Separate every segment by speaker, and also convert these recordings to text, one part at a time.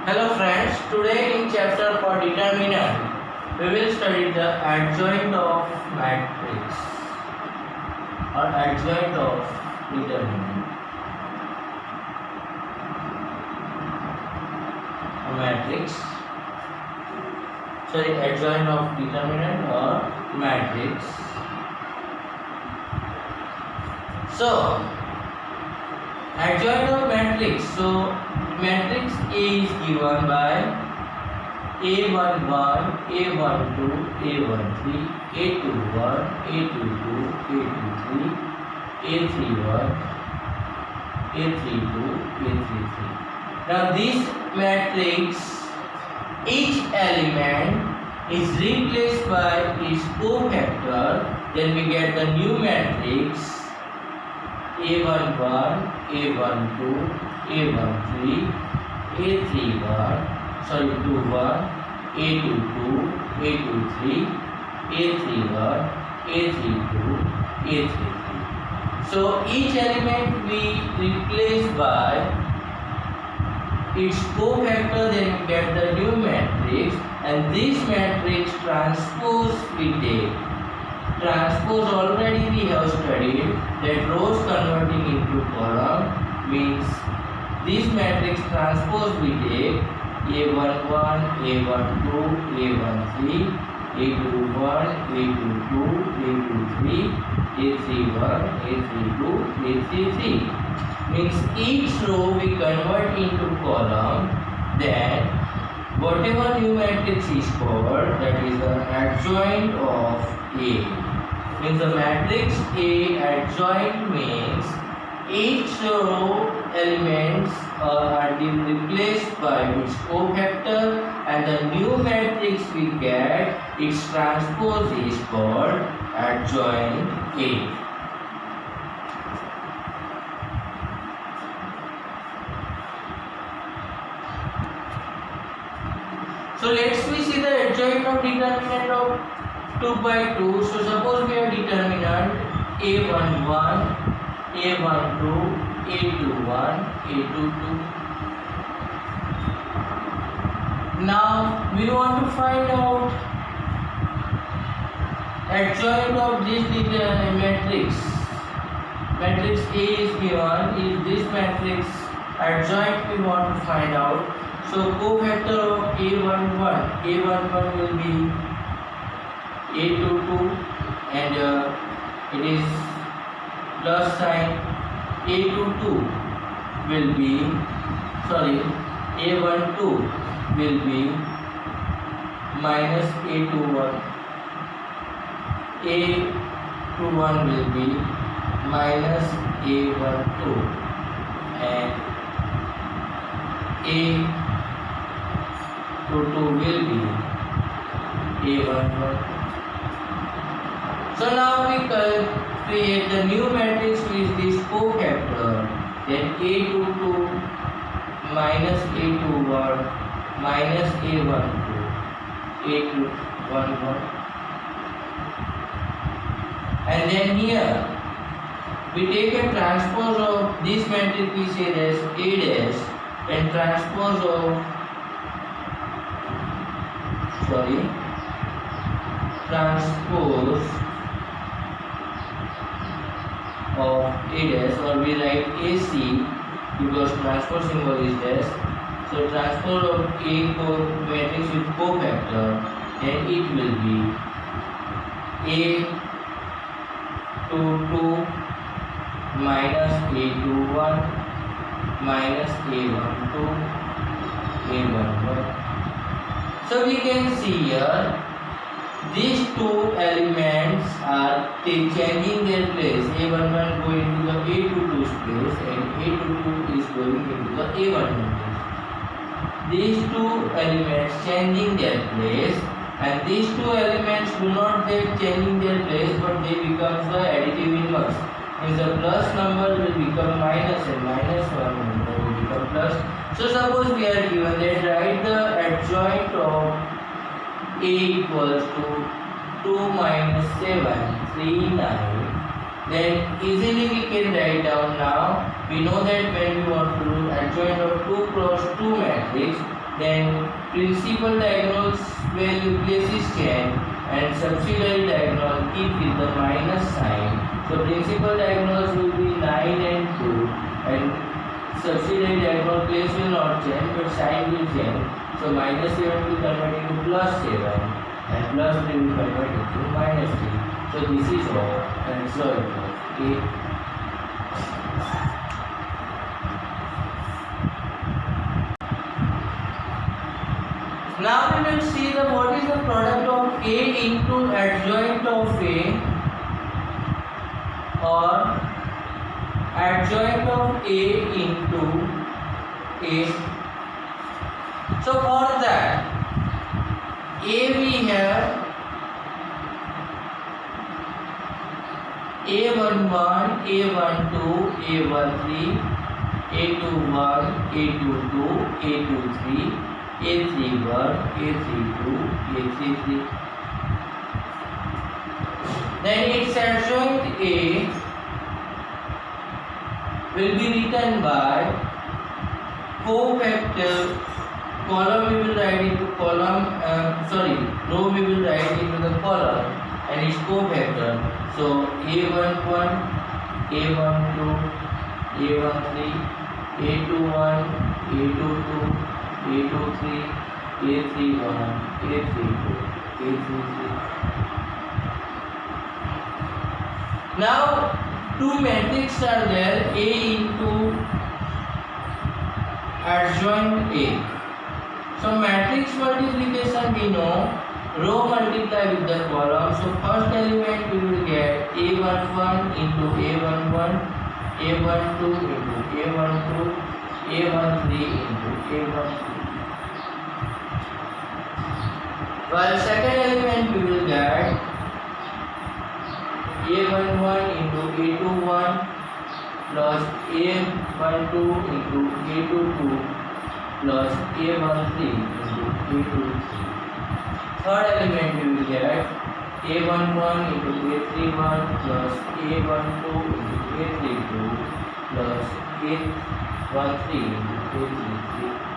Speaker 1: Hello friends, today in chapter for determinant, we will study the adjoint of matrix or adjoint of determinant. A matrix, adjoint of determinant or matrix. So, adjoint of matrix. So, matrix A is given by A11, A12, A13, A21, A22, A23, A31, A32, A33. Now this matrix, each element is replaced by its cofactor, then we get the new matrix A11, A12, A13, A21, A22, A23, A31, A32, A33. So each element we replace by its cofactor, then we get the new matrix, and this matrix transpose we take. Transpose already we have studied that rows converting into column means this matrix transpose we take A11, A12, A13, A21, A22, A23, A31, A32, A33. Means each row we convert into column, then whatever new matrix is called, that is the adjoint of A. Means the matrix A adjoint means each row elements are replaced by its cofactor, and the new matrix we get, its transpose is called adjoint A. So let's see the adjoint of determinant of 2 by 2. So suppose we have determinant A11, A12, A21, A22. Now we want to find out adjoint of this matrix. Matrix A is given. Is this matrix adjoint we want to find out. So cofactor of A11 will be A22 and it is plus sign. A22 will be A12 will be minus A21. A21 will be minus A12 and A22 will be A11. So now we create the new matrix with this cofactor, then A22 minus A21 minus A12, A11, and then here we take a transpose of this matrix, we say as A dash, and transpose of A dash, or we write AC because transpose symbol is dash. So transpose of A matrix with cofactor, then it will be A22 minus A21 minus A12, A11. So we can see here these two elements are changing their place. A11 going into the A22's place and A22 is going into the A11 place. These two elements changing their place, and these two elements do not get changing their place, but they become the additive inverse. Means the plus number will become minus and minus one number will become plus. So suppose we are given that write the adjoint of A equals to 2 minus 7, 3, 9. Then easily we can write down now we know that when we want to do adjoint of 2 cross 2 matrix, then principal diagonals where you place is chain and subsidiary diagonal keep with the minus sign. So principal diagonals will be 9 and 2 and subsidiary diagonal place will not change but sign will change. So minus 7 will convert into plus 7 and plus 3 will convert into minus 3. So this is all answer of A. Now we will see the what is the product of A into adjoint of A or adjoint of A into A. So for that A we have A11, A12, A13, A21, A22, A23, A31, A32, A33. Then its adjoint A will be written by cofactor. Column we will write into column. Row we will write into the column and its cofactor. So A11, A12, A13, A21, A22, A23, A31, A32, A33. Now two matrices are there, A into adjoint A. So matrix multiplication we know, row multiply with the column. So first element we will get A11 into A11, A12 into A12, A13 into A13. While second element we will get A11 into A21 plus A12 into A22 plus A13 into A23. Third element we will get A11 into A31 plus A12 into A32 plus A13 into A33.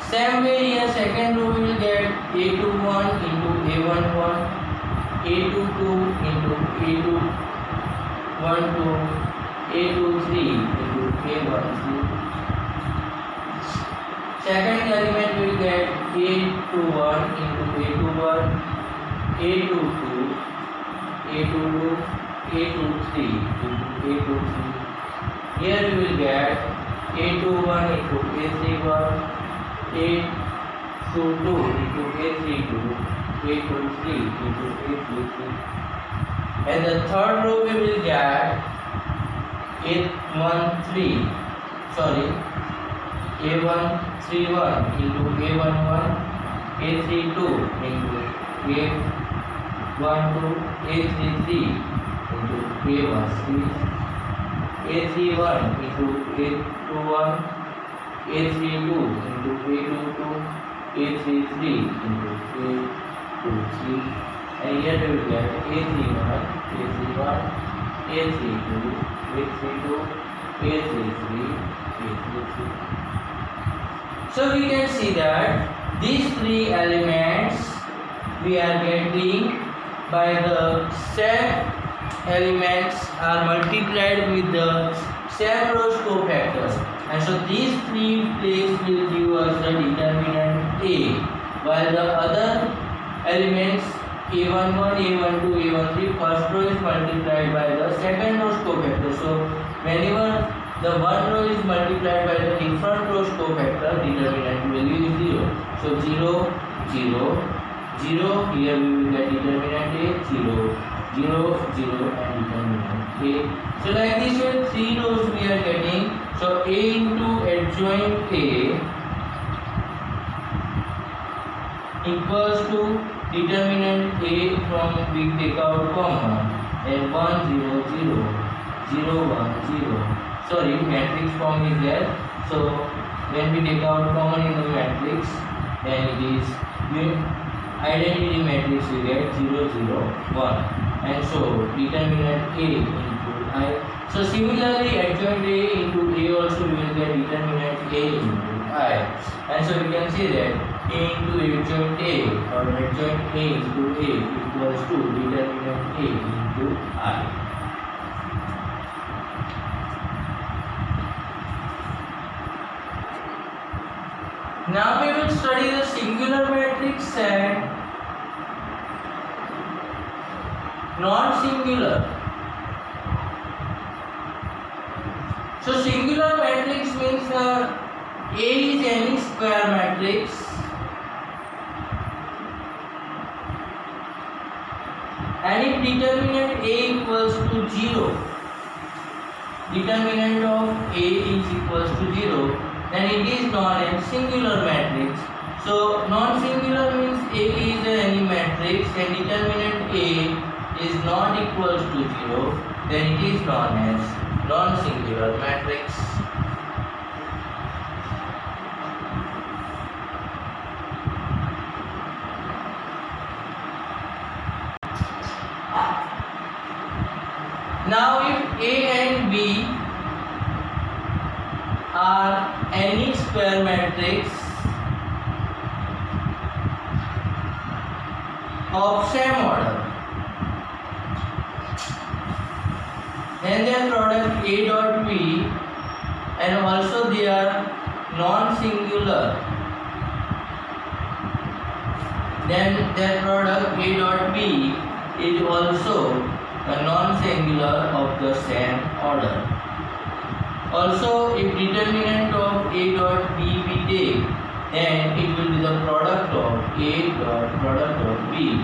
Speaker 1: Same way here second row we will get A21 into A11, A22 into A12, A23 into A13. Second element we will get A21 into A21, A22, A22, A23 into A23. Here we will get A21 into A31, A22 into A32, A23 into A33. And the third row we will get A31 into A11, A32 into A12, A33 into A13, A31 into A21, A32 into A22, A33 into A23, and here we will get A31, A31, A32, A32, A33, A33. So we can see that these three elements we are getting by the same elements are multiplied with the same rows cofactors. And so these three places will give us the determinant A, while the other elements A11, A12, A13 first row is multiplied by the second row's cofactor. So whenever the one row is multiplied by the different row's cofactor, determinant value is 0. So 0, 0, 0, here we will get determinant A, 0, 0, 0 and determinant A. So like this way 3 rows we are getting. So A into adjoint A equals to determinant A from we take out common and 1 0 0 0 1 0. Sorry, matrix form is there. So when we take out common in the matrix, then it is identity matrix we get 0 0 1, and so determinant A into I. So similarly, adjoint A into A also we will get determinant A into I. And so we can say that A into adjoint A or adjoint A into A equals to determinant A into I. Now we will study the singular matrix and non-singular. So singular matrix means A is any square matrix and if determinant A equals to 0, determinant of A is equals to 0, then it is known as singular matrix. So non-singular means A is any matrix and determinant A is not equals to 0, then it is known as non-singular matrix. Now if A and B are any square matrix of same order, then their product A dot B and also they are non-singular, then their product A dot B is also a non-singular of the same order. Also, if determinant of A dot B we take, then it will be the product of A dot product of B.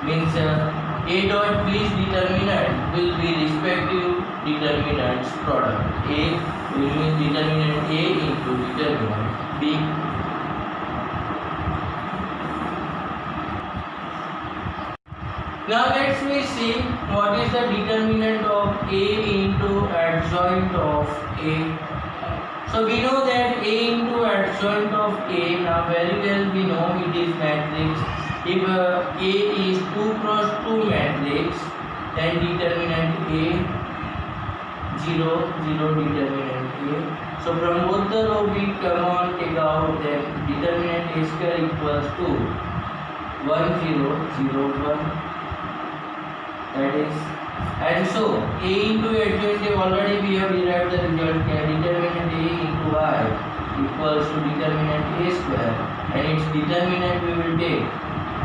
Speaker 1: Means A dot B's determinant will be respective determinant's product. A will mean determinant A into determinant B. Now let's see what is the determinant of A into adjoint of A. So we know that A into adjoint of A, now very well we know it is matrix. If A is 2 cross 2 matrix, then determinant A 0 0 determinant A. So from both the row we come on take out that determinant A square equals to 1 0 0 1. That is, and so A into adjoint A already we have derived the result here. Determinant A into I equals to determinant A square, and its determinant we will take.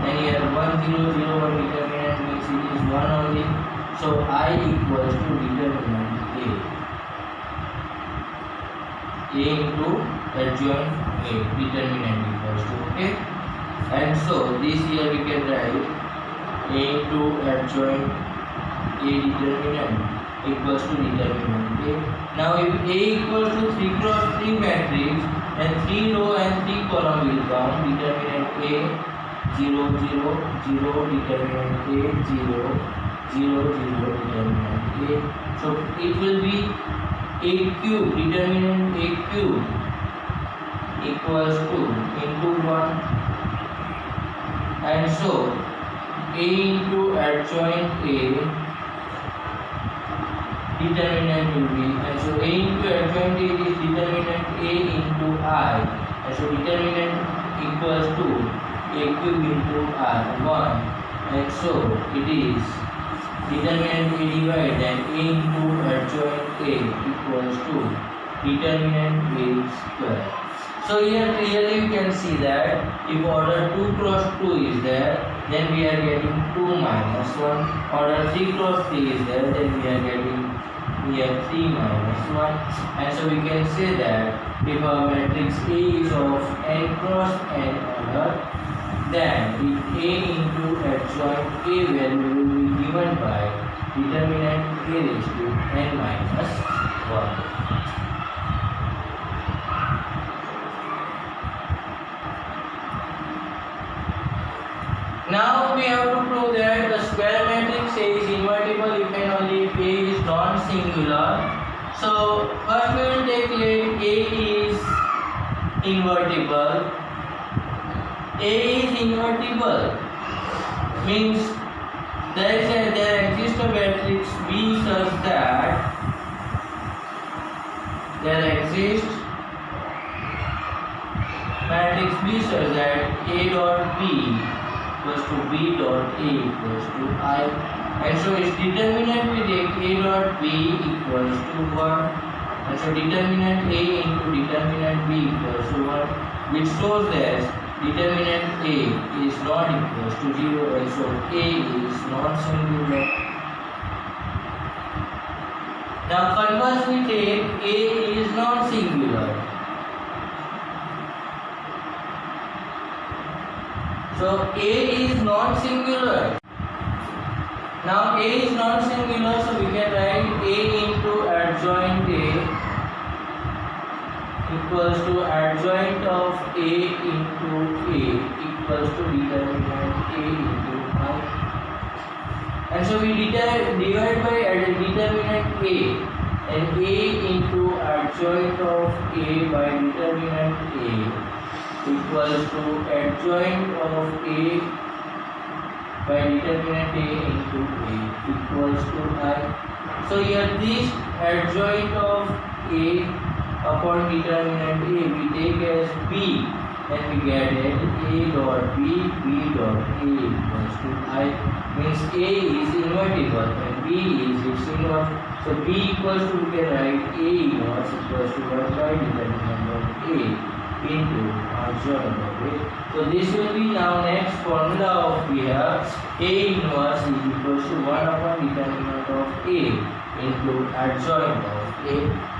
Speaker 1: Then here 1 0 0 1 determinant means it is 1 only. So I equals to determinant A into adjoint A, determinant equals to, okay. And so this here we can write A into adjoint A determinant equals to determinant A. Now if A equals to 3 cross 3 matrix, then 3 row and 3 column will come. Determinant A 0 0 0 determinant A 0 0 0 determinant A. So it will be A cube, determinant A cube equals to into 1, and so A into adjoint A determinant will be, and so A into adjoint A is determinant A into I, and so determinant equals to A cube into I 1, and so it is determinant A divided and A into adjoint A equals to determinant A square. So here clearly you can see that if order 2 cross 2 is there, then we are getting 2 minus 1. Order 3 cross 3 is there, then we are getting here 3 minus 1. And so we can say that if our matrix A is of n cross n order, then if A into adjoint A value will be given by determinant A raised to n minus 1. Now we have to prove that the square matrix A is invertible if and only if A is non-singular. So first we will take let A is invertible. A is invertible means there exists a matrix B such that consists matrix B such that A dot B equals to B dot A equals to I, and so its determinant we take A dot B equals to 1, and so determinant A into determinant B equals to 1, which shows that determinant A is not equals to 0, and so A is non-singular. Now conversely take A is non-singular. So A is non-singular. Now A is non-singular, so we can write A into adjoint A equals to adjoint of A into A equals to determinant A into I. And so we divide by determinant A, and A into adjoint of A by determinant A equals to adjoint of A by determinant A into A equals to I. So here this adjoint of A upon determinant A we take as B, and we get it A dot B, B dot A equals to I, means A is invertible and B is its inverse. So B equals to, we can write A inverse equals to 1 by determinant of A into adjoint of A. So this will be now next formula of we have A inverse is equals to 1 upon determinant of A into adjoint of A.